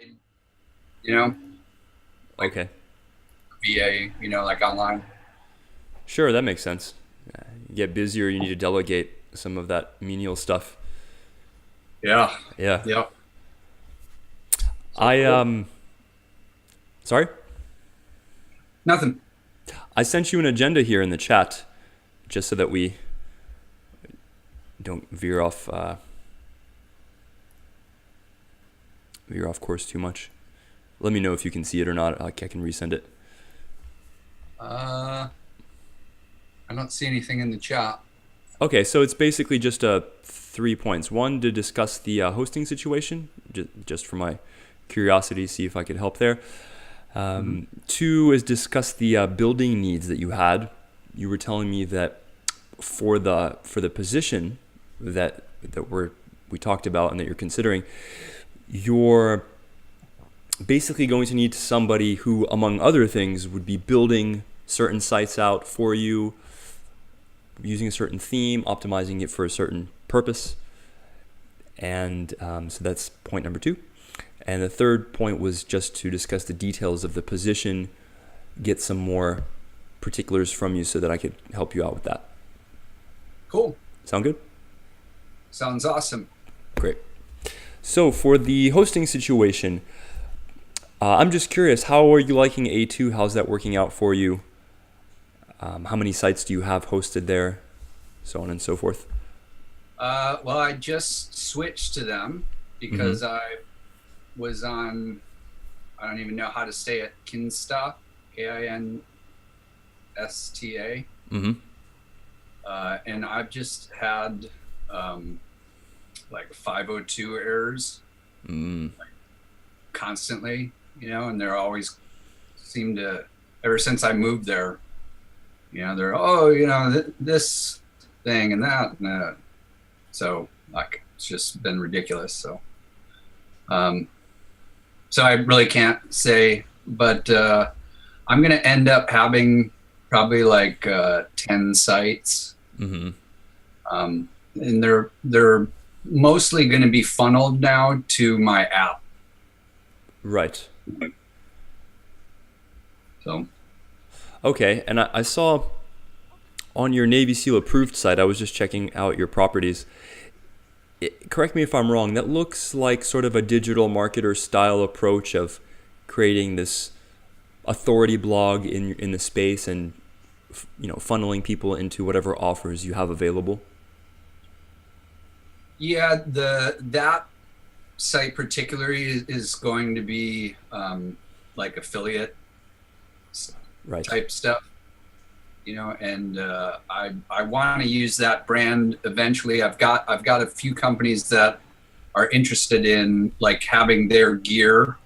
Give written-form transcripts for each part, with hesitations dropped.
you know, like Okay. VA, like online. Sure, that makes sense. You get busier, you need to delegate some of that menial stuff. Yeah. Yeah. Yep. So I cool. sorry? Nothing. I sent you an agenda here in the chat just so that we don't veer off course too much. Let me know if you can see it or not. I can resend it. Uh, I don't see anything in the chat. Okay, so it's basically just 3 points. One, to discuss the hosting situation, just for my curiosity, see if I could help there. Mhm. Two is discuss the building needs that you had. You were telling me that for the position that we talked about and that you're considering, you're basically going to need somebody who, among other things, would be building certain sites out for you, using a certain theme, optimizing it for a certain purpose. And so that's point number two. And the third point was just to discuss the details of the position, get some more particulars from you so that I could help you out with that. Cool. Sound good? Sounds awesome. Great. So for the hosting situation, I'm just curious, how are you liking A2? How's that working out for you? How many sites do you have hosted there? So on and so forth. Well, I just switched to them Mm-hmm. because I was on, I don't even know how to say it, Kinsta, Kinsta. Mm-hmm. And I've just had like 502 errors Mm. constantly, and they're always seem to, ever since I moved there, they're, oh, this thing and that and that. So like, it's just been ridiculous. Um, so I really can't say, but I'm going to end up having probably like 10 sites. Mm-hmm. And they're mostly going to be funneled now to my app. Right. So Okay. And I saw on your Navy SEAL approved site, I was just checking out your properties. Correct me if I'm wrong, that looks like sort of a digital marketer style approach of creating this authority blog in the space and funneling people into whatever offers you have available. yeah, that site particularly is going to be like affiliate Right. type stuff, and I want to use that brand eventually. I've got a few companies that are interested in like having their gear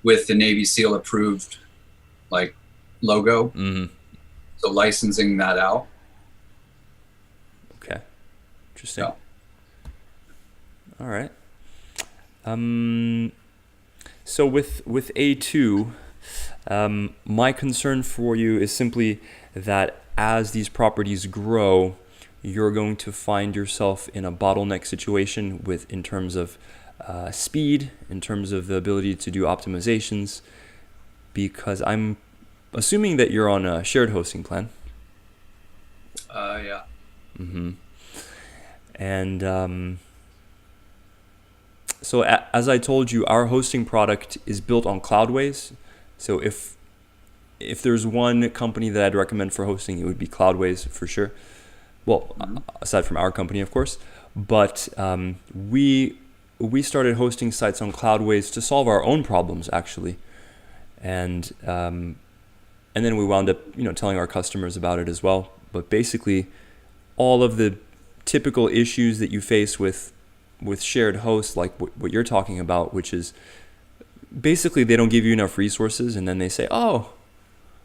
with the Navy SEAL approved like logo, Mm-hmm. so licensing that out. Okay. Interesting. So All right. Um, so with A2, my concern for you is simply that as these properties grow, you're going to find yourself in a bottleneck situation in terms of speed, in terms of the ability to do optimizations, because I'm assuming that you're on a shared hosting plan. yeah. Mm-hmm. And so as I told you, our hosting product is built on Cloudways. So if there's one company that I'd recommend for hosting, it would be Cloudways for sure. Well, Mhm. aside from our company, of course. But we started hosting sites on Cloudways to solve our own problems, actually, and then we wound up telling our customers about it as well. But basically, all of the typical issues that you face with shared hosts, like what you're talking about, which is basically they don't give you enough resources, and then they say, oh,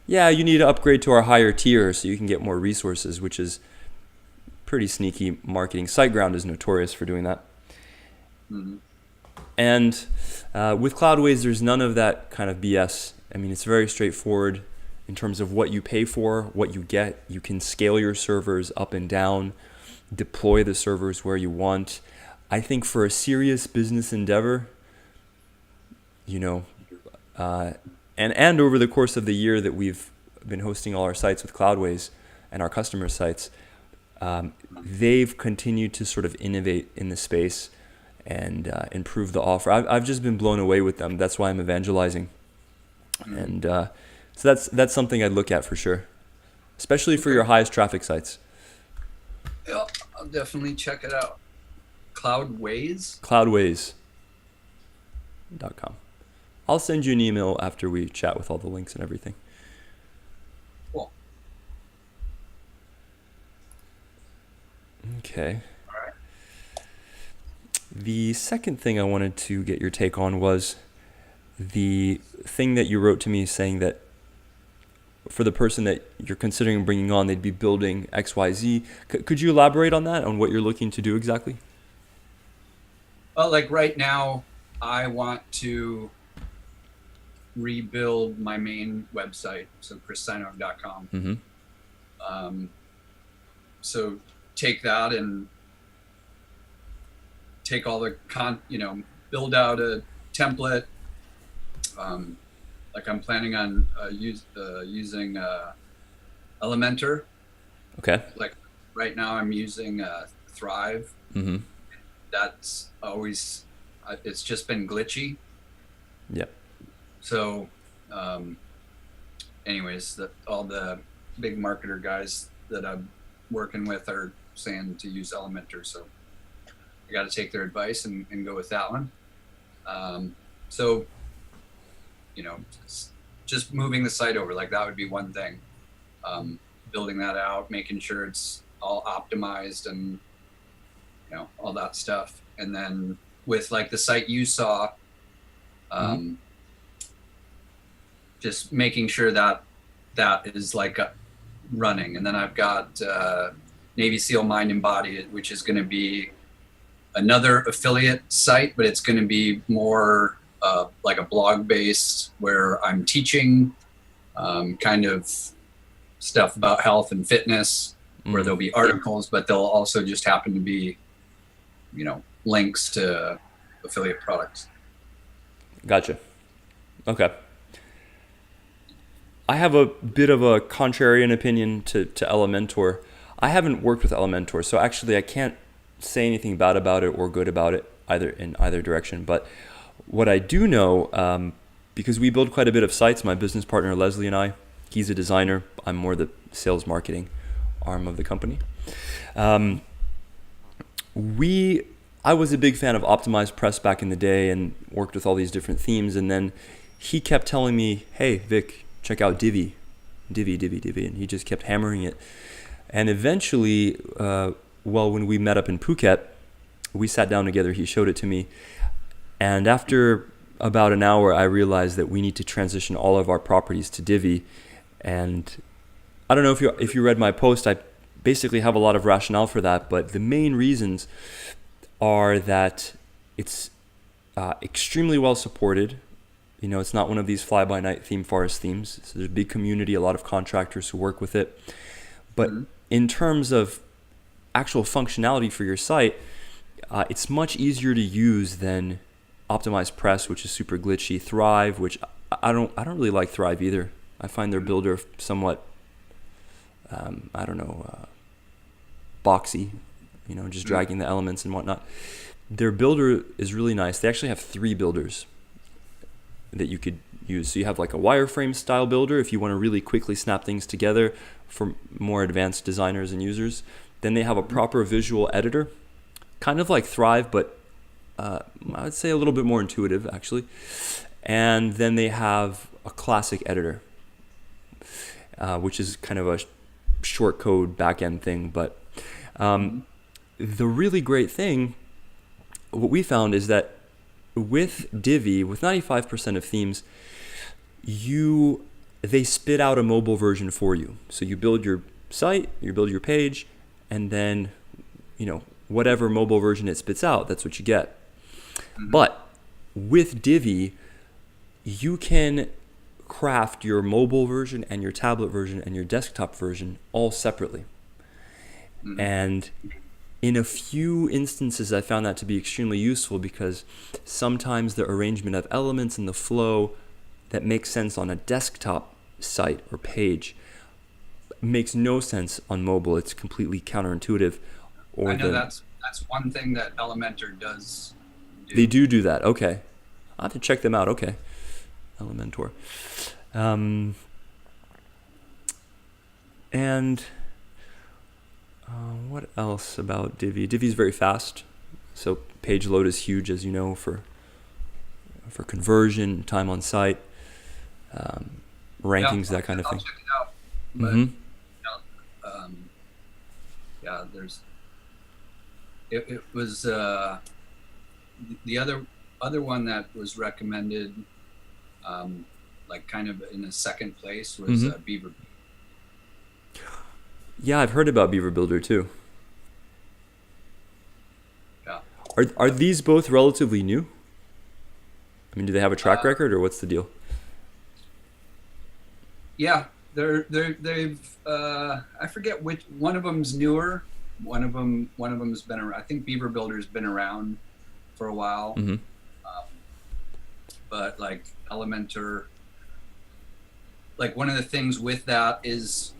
yeah, you need to upgrade to our higher tier so you can get more resources, which is pretty sneaky marketing. SiteGround is notorious for doing that. Mhm. And with Cloudways, there's none of that kind of BS. I mean, it's very straightforward in terms of what you pay for, what you get. You can scale your servers up and down, deploy the servers where you want. I think for a serious business endeavor, and over the course of the year that we've been hosting all our sites with Cloudways and our customer sites, they've continued to sort of innovate in the space and improve the offer. I've just been blown away with them. That's why I'm evangelizing, and so that's something I'd look at for sure, especially for your highest traffic sites. Yeah, I'll definitely check it out. Cloudways? Cloudways.com. I'll send you an email after we chat with all the links and everything. Cool. Okay. All right. The second thing I wanted to get your take on was the thing that you wrote to me saying that for the person that you're considering bringing on, they'd be building XYZ. Could you elaborate on that, on what you're looking to do exactly? Well, like right now, I want to rebuild my main website, so Sajnog.com. Mm-hmm. So take that and take all the build out a template. Like I'm planning on using Elementor. Okay. Like right now, I'm using Thrive. Mm-hmm. That's always it's just been glitchy. Yep. So, anyways, all the big marketer guys that I'm working with are saying to use Elementor, so I got to take their advice and go with that one. So, just moving the site over, like that would be one thing. Building that out, making sure it's all optimized and all that stuff, and then with like the site you saw. Just making sure that is like running. And then I've got Navy SEAL Mind Embodied, which is going to be another affiliate site, but it's going to be more like a blog based where I'm teaching kind of stuff about health and fitness, where there'll be articles, but they'll also just happen to be, links to affiliate products. Gotcha. Okay. I have a bit of a contrarian opinion to Elementor. I haven't worked with Elementor, so actually I can't say anything bad about it or good about it in either direction. But what I do know, because we build quite a bit of sites, my business partner Leslie and I, he's a designer, I'm more the sales marketing arm of the company. I was a big fan of Optimized Press back in the day and worked with all these different themes, and then he kept telling me, hey Vic, check out Divi, and he just kept hammering it. And eventually, when we met up in Phuket, we sat down together, he showed it to me, and after about an hour, I realized that we need to transition all of our properties to Divi. And I don't know if you read my post, I basically have a lot of rationale for that, but the main reasons are that it's extremely well supported. It's not one of these fly-by-night theme forest themes. So there's a big community, a lot of contractors who work with it. But in terms of actual functionality for your site, it's much easier to use than Optimized Press, which is super glitchy. Thrive, which I don't really like Thrive either. I find their builder somewhat, boxy, just dragging the elements and whatnot. Their builder is really nice. They actually have 3 builders that you could use. So you have like a wireframe style builder if you want to really quickly snap things together for more advanced designers and users. Then they have a proper visual editor, kind of like Thrive, but I would say a little bit more intuitive actually. And then they have a classic editor, which is kind of a short code backend thing. But the really great thing, what we found is that with Divi, with 95% of themes, they spit out a mobile version for you. So you build your site, you build your page, and then, whatever mobile version it spits out, that's what you get. But with Divi, you can craft your mobile version and your tablet version and your desktop version all separately. And in a few instances, I found that to be extremely useful because sometimes the arrangement of elements in the flow that makes sense on a desktop site or page makes no sense on mobile. It's completely counterintuitive. I know that's one thing that Elementor does do. They do that. Okay. I'll have to check them out. Okay. Elementor. And what else about Divi? Divi's very fast. So page load is huge, as you know, for conversion, time on site, rankings, that kind of thing. I'll check it out. But, yeah, it was the other one that was recommended, like kind of in a second place, was Beaver. Yeah, I've heard about Beaver Builder too. Yeah. Are these both relatively new? I mean, do they have a track record, or what's the deal? Yeah, they've I forget which one of them's newer. One of them's been around. I think Beaver Builder's been around for a while. But like Elementor, like one of the things with that is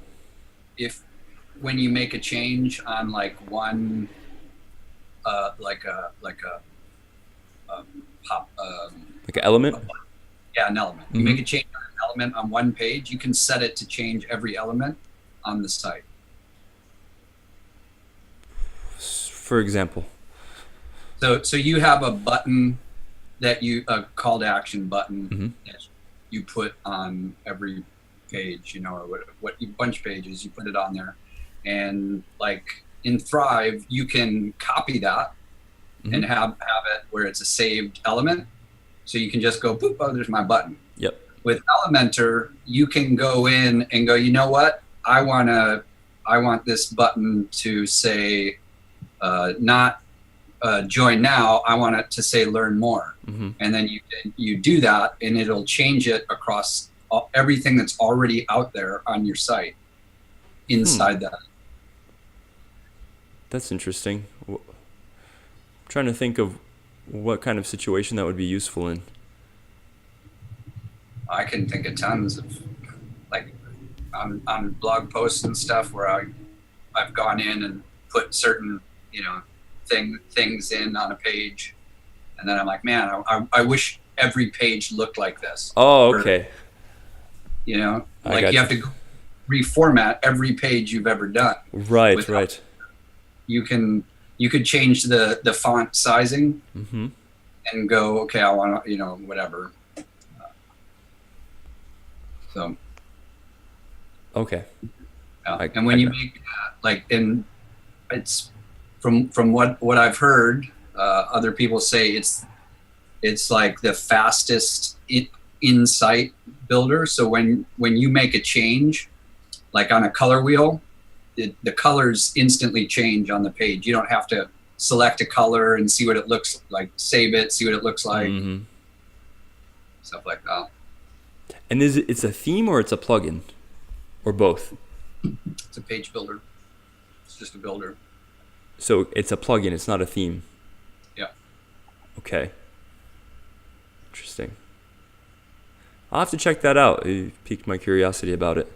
when you make a change on like one like an element? An element. You make a change on an element on one page, you can set it to change every element on the site. For example? So you have a button a call to action button that you put on every page, or what bunch pages, you put it on there. And like in Thrive, you can copy that and have it where it's a saved element. So you can just go, boop, oh, there's my button. Yep. With Elementor, you can go in and go, you know what? I want this button to say, not join now. I want it to say learn more. And then you do that, and it'll change it across everything that's already out there on your site inside that. That's interesting. I'm trying to think of what kind of situation that would be useful in. I can think of tons of, like, on blog posts and stuff where I've gone in and put certain, things in on a page, and then I'm like, man, I wish every page looked like this. Oh, okay. Like you have to reformat every page you've ever done. Right, right. You could change the font sizing and go, okay, I want to, whatever. So. Okay. And when you make it's from what I've heard, other people say it's like the fastest in-site builder. So when you make a change, like on a color wheel, the colors instantly change on the page. You don't have to select a color and see what it looks like, save it, see what it looks like, stuff like that. And it's a theme or it's a plugin, or both? It's a page builder. It's just a builder. So it's a plugin. It's not a theme. Yeah. Okay. Interesting. I'll have to check that out. It piqued my curiosity about it.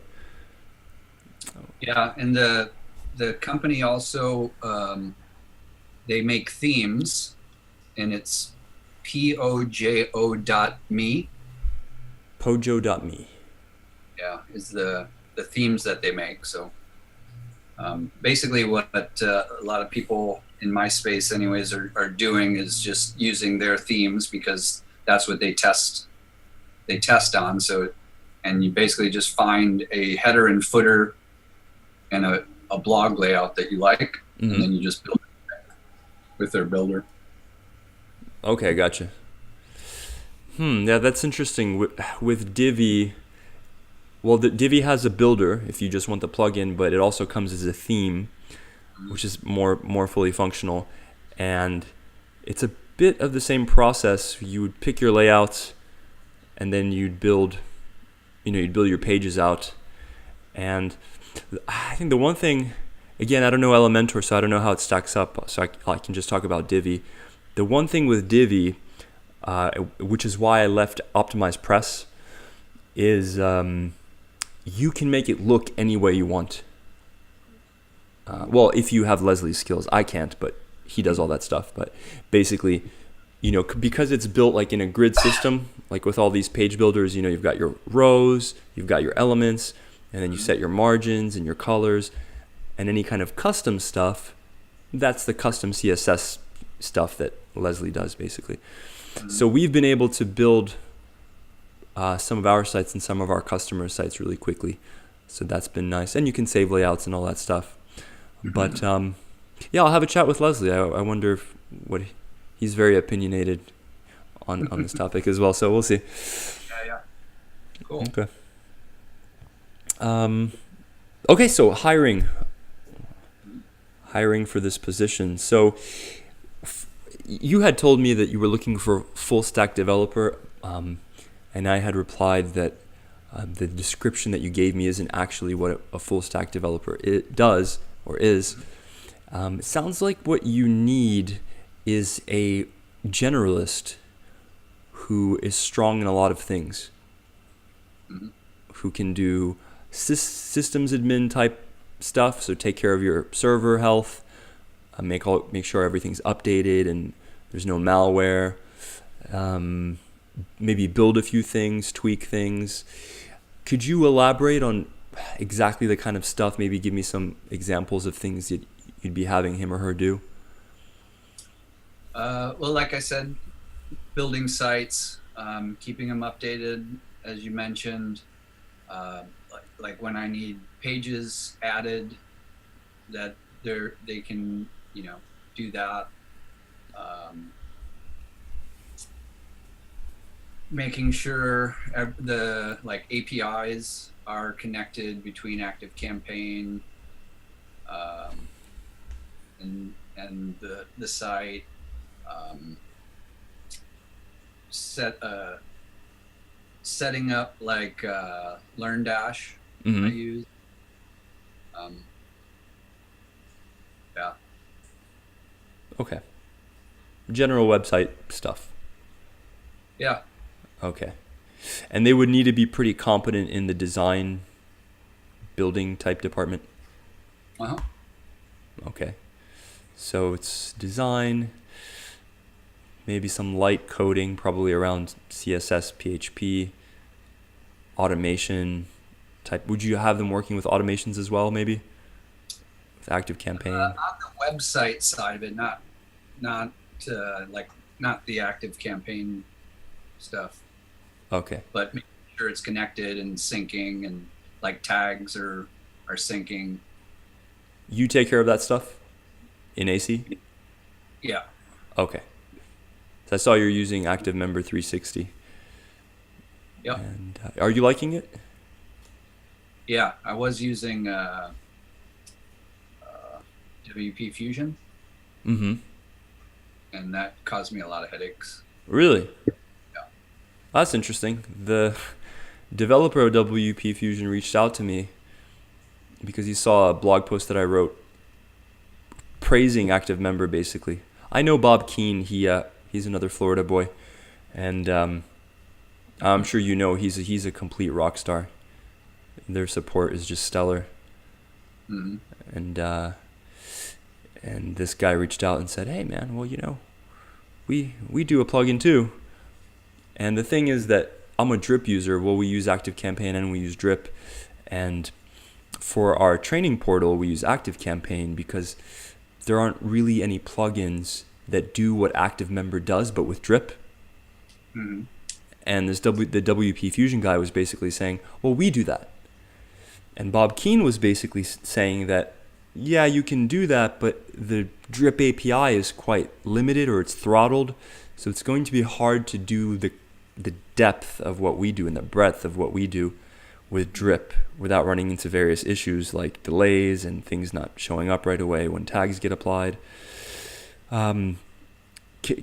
Yeah, and the company also they make themes, and it's pojo.me. Pojo.me. Yeah, is the themes that they make. So basically what a lot of people in my space anyways are doing is just using their themes because that's what they test on. So, and you basically just find a header and footer and a blog layout that you like, and then you just build it with their builder. Okay, gotcha. Yeah, that's interesting. With Divi, well, the Divi has a builder if you just want the plugin, but it also comes as a theme, which is more fully functional, and it's a bit of the same process. You would pick your layouts, and then you'd build your pages out. And I think the one thing, again, I don't know Elementor, so I don't know how it stacks up. So I can just talk about Divi. The one thing with Divi, which is why I left Optimized Press, is you can make it look any way you want. Well, if you have Leslie's skills, I can't, but he does all that stuff. But basically, because it's built like in a grid system, like with all these page builders, you've got your rows, you've got your elements, and then you set your margins and your colors, and any kind of custom stuff, that's the custom CSS stuff that Leslie does, basically. So we've been able to build some of our sites and some of our customers' sites really quickly. So that's been nice. And you can save layouts and all that stuff. But yeah, I'll have a chat with Leslie. I wonder he's very opinionated on this topic as well. So we'll see. Yeah. Cool. Okay. Okay, so hiring for this position. So you had told me that you were looking for a full stack developer, and I had replied that the description that you gave me isn't actually what a full stack developer does or is. It sounds like what you need is a generalist who is strong in a lot of things, who can do systems admin type stuff, so take care of your server health, make sure everything's updated and there's no malware, maybe build a few things, tweak things. Could you elaborate on exactly the kind of stuff, maybe give me some examples of things that you'd be having him or her do? Well, like I said, building sites, keeping them updated, as you mentioned, like when I need pages added, that they can do that. Making sure the APIs are connected between ActiveCampaign and the site. Setting up LearnDash. I use. Yeah. Okay. General website stuff. Yeah. Okay. And they would need to be pretty competent in the design building type department? Uh-huh. Okay. So it's design, maybe some light coding, probably around CSS, PHP, automation type. Would you have them working with automations as well, maybe? With ActiveCampaign? On the website side of it, not the ActiveCampaign stuff. Okay. But making sure it's connected and syncing, and tags are syncing. You take care of that stuff in AC? Yeah. Okay. So I saw you're using ActiveMember 360. Yep. And are you liking it? Yeah, I was using WP Fusion. Mm-hmm. And that caused me a lot of headaches. Really? Yeah. That's interesting. The developer of WP Fusion reached out to me because he saw a blog post that I wrote praising ActiveMember, basically. I know Bob Keane. He's another Florida boy, and I'm sure he's a complete rock star. Their support is just stellar. Mm-hmm. And this guy reached out and said, "Hey man, well we do a plugin too." And the thing is that I'm a Drip user. Well, we use ActiveCampaign and we use Drip, and for our training portal we use ActiveCampaign because there aren't really any plugins that do what ActiveMember does, but with Drip. Mm-hmm. And the WP Fusion guy was basically saying, well, we do that. And Bob Keane was basically saying that, yeah, you can do that, but the Drip API is quite limited, or it's throttled. So it's going to be hard to do the depth of what we do and the breadth of what we do with Drip without running into various issues like delays and things not showing up right away when tags get applied. Can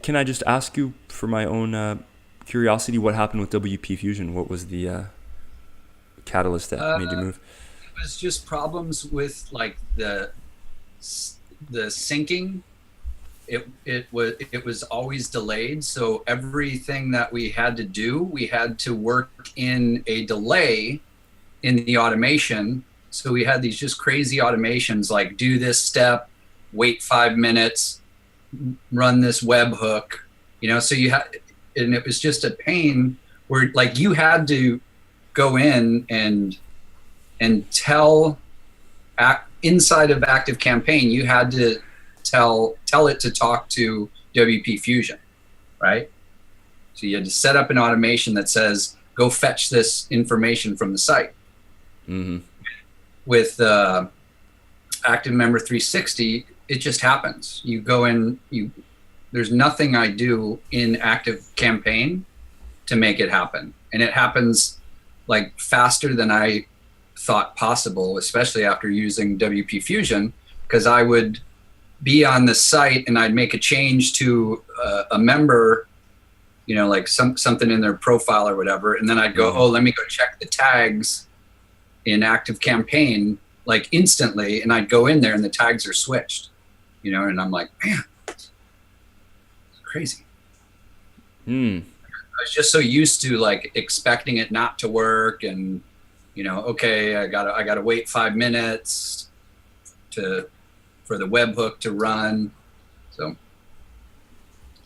I just ask you, for my own curiosity, what happened with WP Fusion? What was the catalyst that made you move? It was just problems with the the syncing, it was always delayed. So everything that we had to do, we had to work in a delay in the automation. So we had these just crazy automations, like do this step, wait 5 minutes, run this webhook, so you had, and it was just a pain where like you had to go in and tell inside of ActiveCampaign, you had to tell it to talk to WP Fusion, right? So you had to set up an automation that says, go fetch this information from the site. Mm-hmm. With Active Member 360, it just happens. You go in, there's nothing I do in ActiveCampaign to make it happen. And it happens like faster than I thought possible, especially after using WP Fusion, because I would be on the site and I'd make a change to a member, like something in their profile or whatever. And then I'd go, oh, let me go check the tags in ActiveCampaign, like instantly. And I'd go in there and the tags are switched, and I'm like, man, it's crazy. I was just so used to like expecting it not to work and, okay, I gotta wait 5 minutes for the webhook to run. So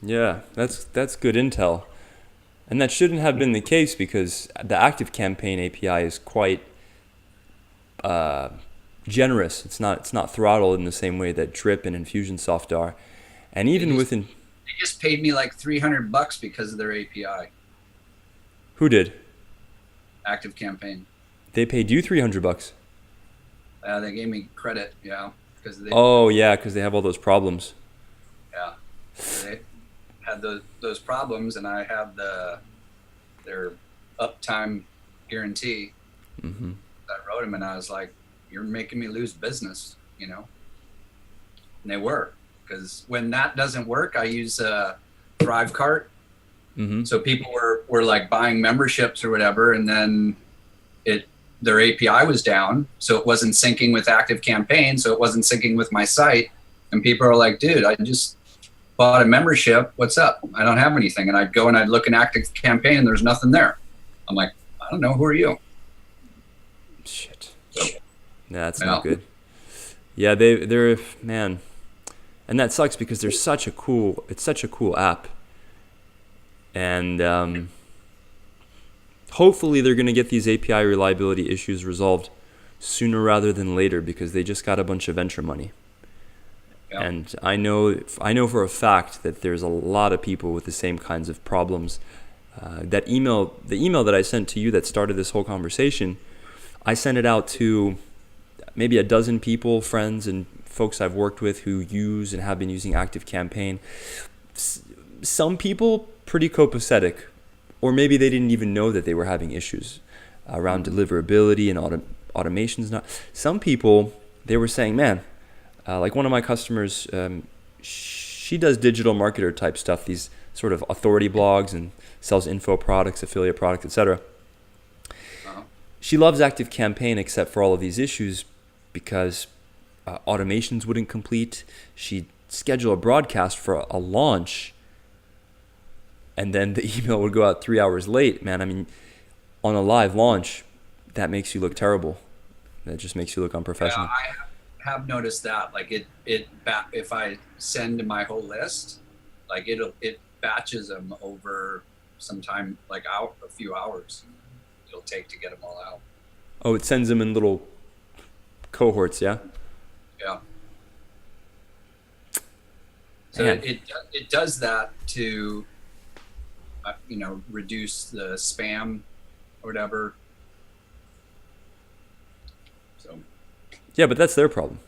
yeah, that's good intel, and that shouldn't have been the case because the ActiveCampaign API is quite generous. It's not throttled in the same way that Drip and Infusionsoft are, and even they just paid me like $300 because of their API. Who did? ActiveCampaign. They paid you $300. They gave me credit, because because they have all those problems. Yeah, they had those problems, and I have their uptime guarantee. Mm-hmm. I wrote them, and I was like, "You're making me lose business," And they were, because when that doesn't work, I use Thrivecart. Mm-hmm. So people were like buying memberships or whatever, and then their API was down, so it wasn't syncing with ActiveCampaign, so it wasn't syncing with my site. And people are like, dude, I just bought a membership. What's up? I don't have anything. And I'd go and I'd look in ActiveCampaign and there's nothing there. I'm like, I don't know. Who are you? Shit. So, that's not good. Yeah, they're man. And that sucks because it's such a cool app. And hopefully they're going to get these API reliability issues resolved sooner rather than later because they just got a bunch of venture money. Yeah. And I know for a fact that there's a lot of people with the same kinds of problems. The email that I sent to you that started this whole conversation, I sent it out to maybe a dozen people, friends and folks I've worked with who use and have been using ActiveCampaign. Some people pretty copacetic, or maybe they didn't even know that they were having issues around deliverability and automations. Not some people, they were saying, man, like one of my customers, she does digital marketer type stuff, these sort of authority blogs and sells info products, affiliate products, etc. She loves ActiveCampaign except for all of these issues because automations wouldn't complete. She'd schedule a broadcast for a launch, and then the email would go out 3 hours late. Man, I mean, on a live launch, that makes you look terrible. That just makes you look unprofessional. Yeah, I have noticed that. Like if I send my whole list, like it batches them over some time, like out a few hours. It'll take to get them all out. Oh, it sends them in little cohorts, yeah? Yeah. So it does that to, reduce the spam or whatever. So. Yeah, but that's their problem.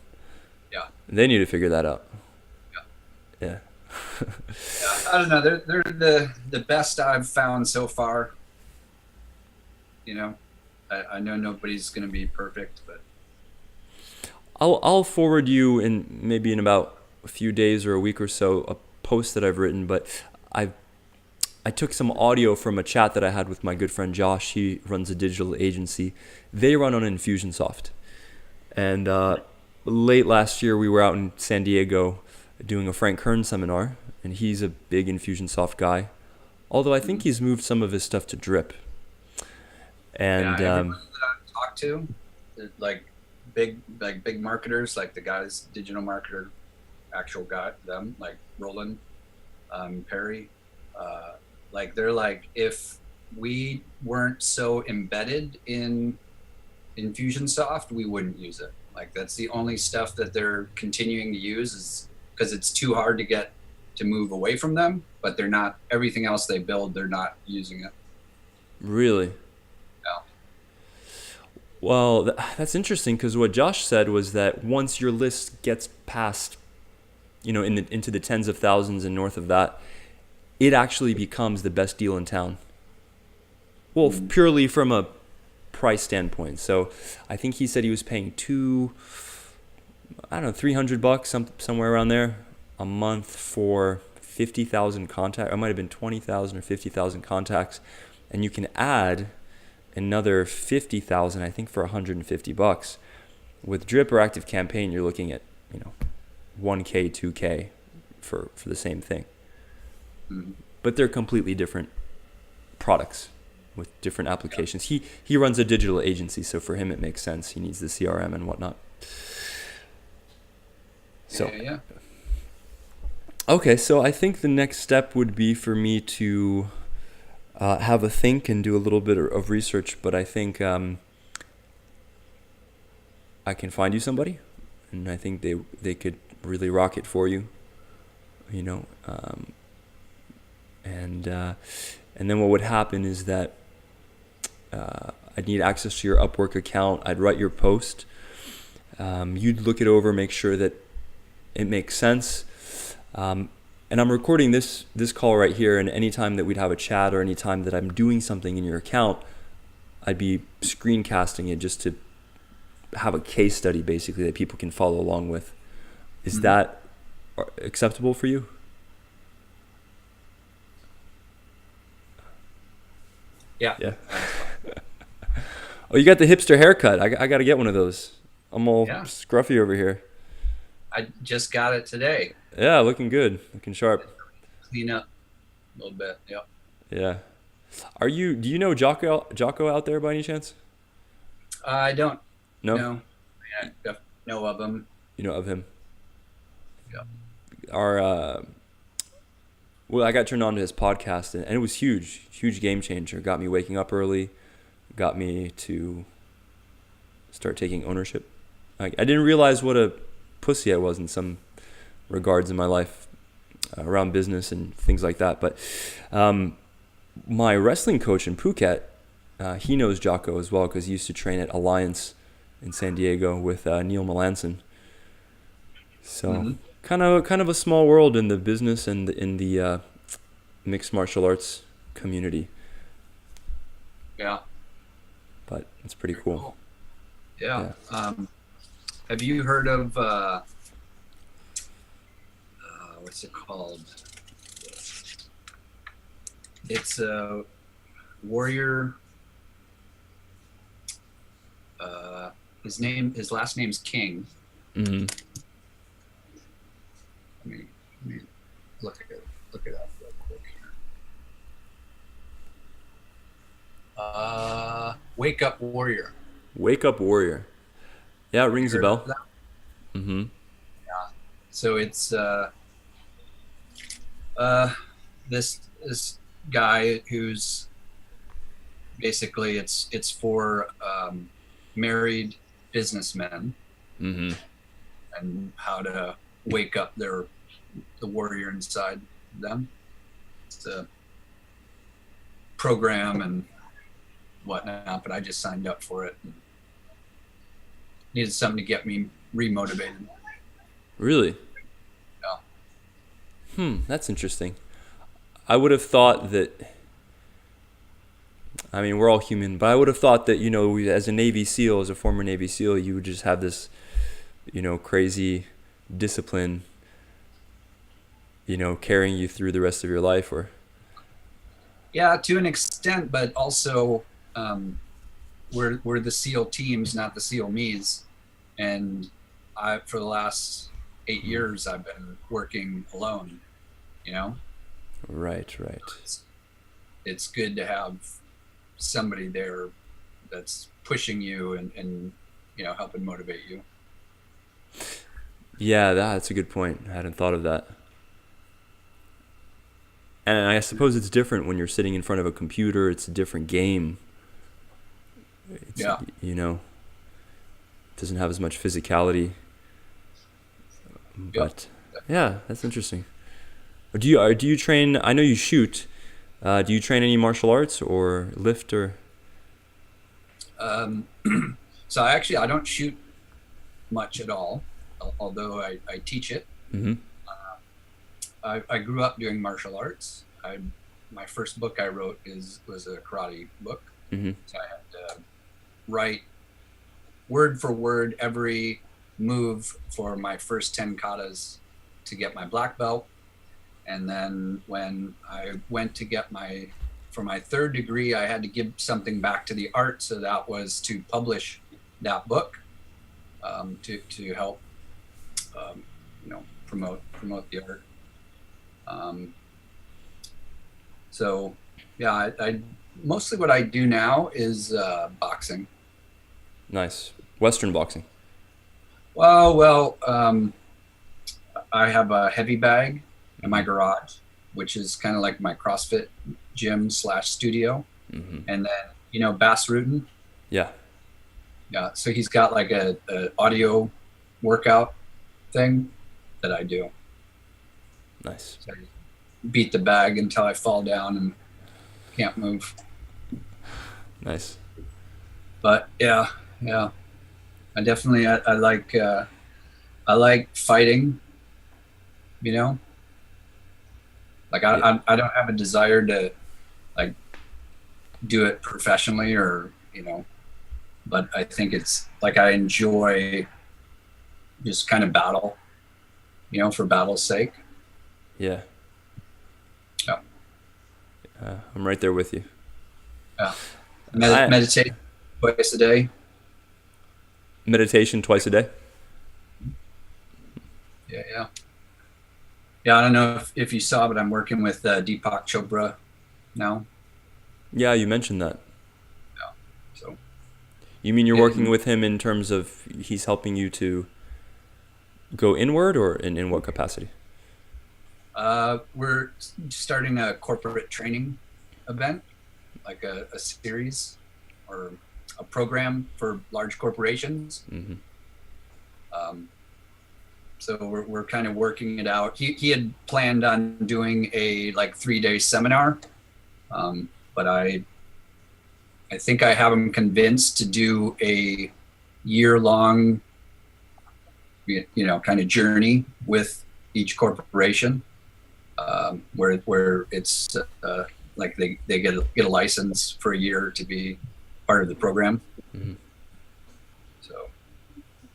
Yeah. They need to figure that out. Yeah. Yeah, I don't know. They're the best I've found so far. I know nobody's going to be perfect, but I'll forward you in about a few days or a week or so a post that I've written. But I took some audio from a chat that I had with my good friend Josh. He runs a digital agency. They run on Infusionsoft, and late last year, we were out in San Diego doing a Frank Kern seminar, and he's a big Infusionsoft guy. Although I think he's moved some of his stuff to Drip. And Yeah, everyone that I've talked to, like big marketers, like the guys, digital marketer, actual guy, them, like Roland, Perry, like they're like, if we weren't so embedded in Infusionsoft, we wouldn't use it. Like that's the only stuff that they're continuing to use, is because it's too hard to get to move away from them, but they're not, everything else they build, they're not using it. really? No. Well, that's interesting, because what Josh said was that once your list gets past, into the tens of thousands and north of that, it actually becomes the best deal in town. Well, purely from a price standpoint. So I think he said he was paying $300, somewhere around there, a month for 50,000 contacts. It might have been 20,000 or 50,000 contacts, and you can add another 50,000, I think, for $150. With Drip or ActiveCampaign, you're looking at, 1K, 2K for the same thing. Mm-hmm. But they're completely different products with different applications. He runs a digital agency, so for him it makes sense. He needs the CRM and whatnot. So Yeah. okay, so I think the next step would be for me to have a think and do a little bit of research, but I think I can find you somebody, and I think they could really rock it for you, and then what would happen is that I'd need access to your Upwork account. I'd write your post. You'd look it over, make sure that it makes sense. And I'm recording this call right here, and anytime that we'd have a chat or anytime that I'm doing something in your account, I'd be screencasting it just to have a case study, basically, that people can follow along with. Is that acceptable for you? Yeah. Oh, you got the hipster haircut. I got to get one of those. I'm all scruffy over here. I just got it today. Yeah, looking good. Looking sharp. Clean up a little bit. Yep. Yeah. Do you know Jocko out there by any chance? I don't. No? I know of him. You know of him? Yep. Well, I got turned on to his podcast, and it was huge game changer. Got me waking up early, got me to start taking ownership. I didn't realize what a pussy I was in some regards in my life around business and things like that. But my wrestling coach in Phuket, he knows Jocko as well, because he used to train at Alliance in San Diego with Neil Melanson. So kind of a small world in the business and in the mixed martial arts community. Yeah. But it's pretty cool. Yeah. Have you heard of what's it called? It's a warrior. His last name's King. Mm-hmm. Let me look it up real quick here. Wake Up Warrior. Wake Up Warrior. Yeah, it rings a bell. Mm-hmm. Yeah. So it's this guy who's basically it's for married businessmen, and how to wake up the warrior inside them. It's a program and whatnot, but I just signed up for it. Needed something to get me remotivated. Really? Yeah. That's interesting. I would have thought that, I mean, we're all human, but I would have thought that, as a Navy SEAL, as a former Navy SEAL, you would just have this, crazy discipline, carrying you through the rest of your life, or. Yeah, to an extent, but also we're the SEAL teams, not the SEAL me's, and for the last 8 years, I've been working alone, you know? Right. It's good to have somebody there that's pushing you and helping motivate you. Yeah, that's a good point. I hadn't thought of that. And I suppose it's different when you're sitting in front of a computer. It's a different game. It doesn't have as much physicality. But yeah, that's interesting. Do you train? I know you shoot. Do you train any martial arts or lift or? So I don't shoot much at all, although I teach it. Mm-hmm. I grew up doing martial arts. My first book I wrote was a karate book. Mm-hmm. So I had to write word for word every move for my first 10 katas to get my black belt. And then when I went to get for my third degree, I had to give something back to the art. So that was to publish that book, to help, promote the art. So yeah, I mostly what I do now is boxing. Nice. Western boxing. Well, I have a heavy bag in my garage, which is kind of like my CrossFit gym / studio. Mm-hmm. And then, Bass Rutten. Yeah. Yeah. So he's got like a audio workout thing that I do. Nice. So I beat the bag until I fall down and can't move. Nice. But yeah. I definitely, I like fighting, like I don't have a desire to like do it professionally or, but I think it's like, I enjoy just kind of battle, for battle's sake. Yeah. Yeah. I'm right there with you. Yeah. Meditate twice a day. Meditation twice a day. Yeah. I don't know if you saw, but I'm working with Deepak Chopra now. Yeah, you mentioned that. Yeah. So. You mean you're working with him in terms of he's helping you to go inward, or in what capacity? We're starting a corporate training event, like a series or a program for large corporations. Mm-hmm. So we're kind of working it out. He had planned on doing a 3-day seminar, but I think I have him convinced to do a year-long, kind of journey with each corporation, where it's like they get a license for a year to be part of the program. Mm-hmm. So.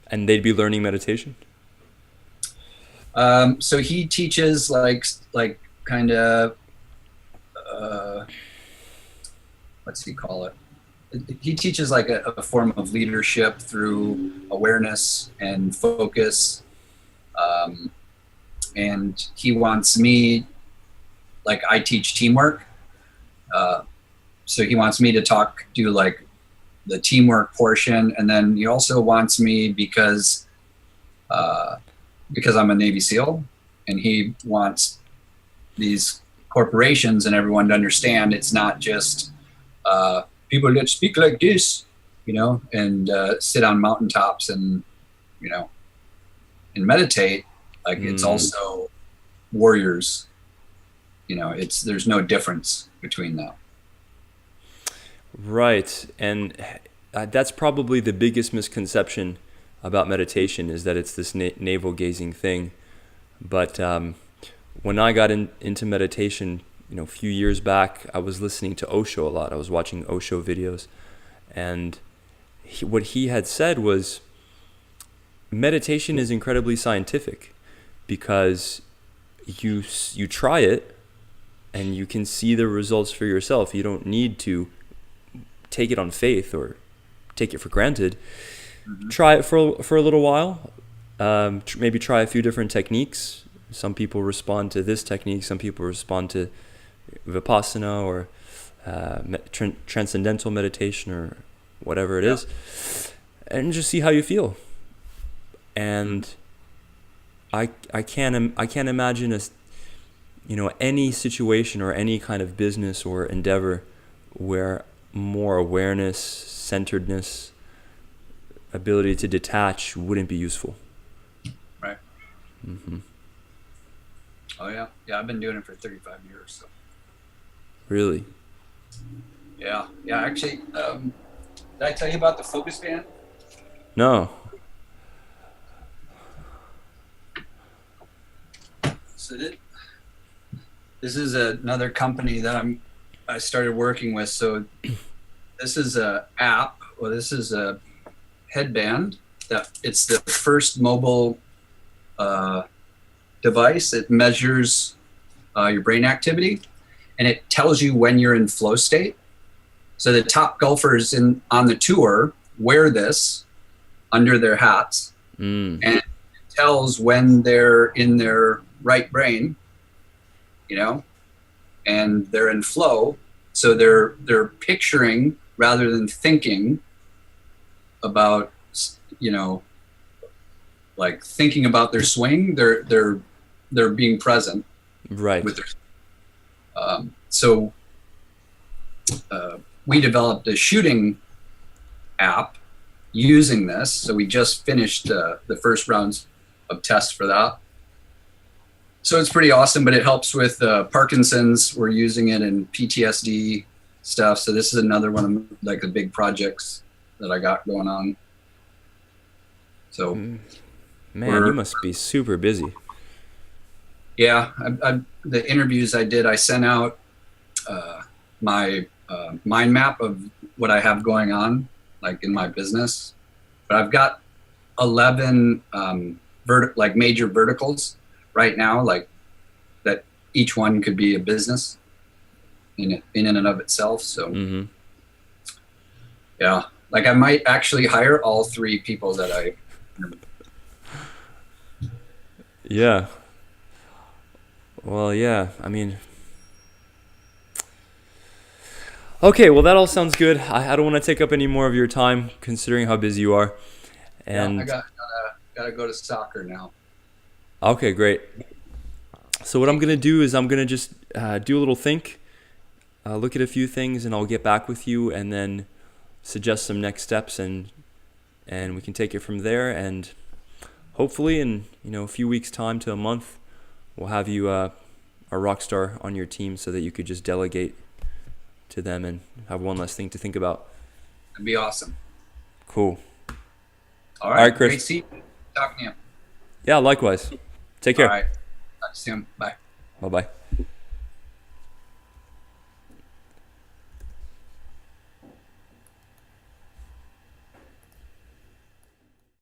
And they'd be learning meditation? So he teaches like kind of, what's he call it? He teaches like a form of leadership through awareness and focus. And he wants me, like I teach teamwork. So he wants me to do like the teamwork portion. And then he also wants me because I'm a Navy SEAL, and he wants these corporations and everyone to understand it's not just people that speak like this, and sit on mountaintops and, and meditate. Like it's also warriors, there's no difference between them. Right. And that's probably the biggest misconception about meditation, is that it's this navel gazing thing. But when I got into meditation, a few years back, I was listening to Osho a lot. I was watching Osho videos, and what he had said was meditation is incredibly scientific, because you try it and you can see the results for yourself. You don't need to take it on faith or take it for granted. Mm-hmm. Try it for a little while, Maybe try a few different techniques. Some people respond to this technique. Some people respond to Vipassana or transcendental meditation or whatever it is, and just see how you feel. And I can't imagine any situation or any kind of business or endeavor where more awareness, centeredness, ability to detach wouldn't be useful. Right. Mm-hmm. Oh yeah. I've been doing it for 35 years. So. Really? Yeah. Actually, did I tell you about the focus band? No. So this is another company that I started working with. So this is a app. Well, this is a headband that it's the first mobile device. It measures your brain activity, and it tells you when you're in flow state. So the top golfers on the tour wear this under their hats, and it tells when they're in their right brain, and they're in flow. So they're picturing rather than thinking about, like thinking about their swing. They're being present, right, with their. So we developed a shooting app using this. So we just finished the first rounds of tests for that. So it's pretty awesome, but it helps with Parkinson's. We're using it in PTSD stuff. So this is another one of like the big projects that I got going on. So, man, you must be super busy. Yeah, the interviews I did, I sent out my mind map of what I have going on, like in my business. But I've got 11 major verticals right now, like that each one could be a business in and of itself. So yeah, like I might actually hire all 3 people that I yeah. Well, yeah, I mean, okay, well, that all sounds good. I don't want to take up any more of your time, considering how busy you are. And I gotta go to soccer now. Okay, great. So what I'm going to do is I'm going to just do a little think, look at a few things, and I'll get back with you and then suggest some next steps, and we can take it from there. And hopefully in a few weeks' time to a month, we'll have you a rock star on your team so that you could just delegate to them and have one less thing to think about. That'd be awesome. Cool. All right, Chris. Great seeing you. Talking to you. Yeah, likewise. Take care. All right. Talk to you soon. Bye. Bye-bye.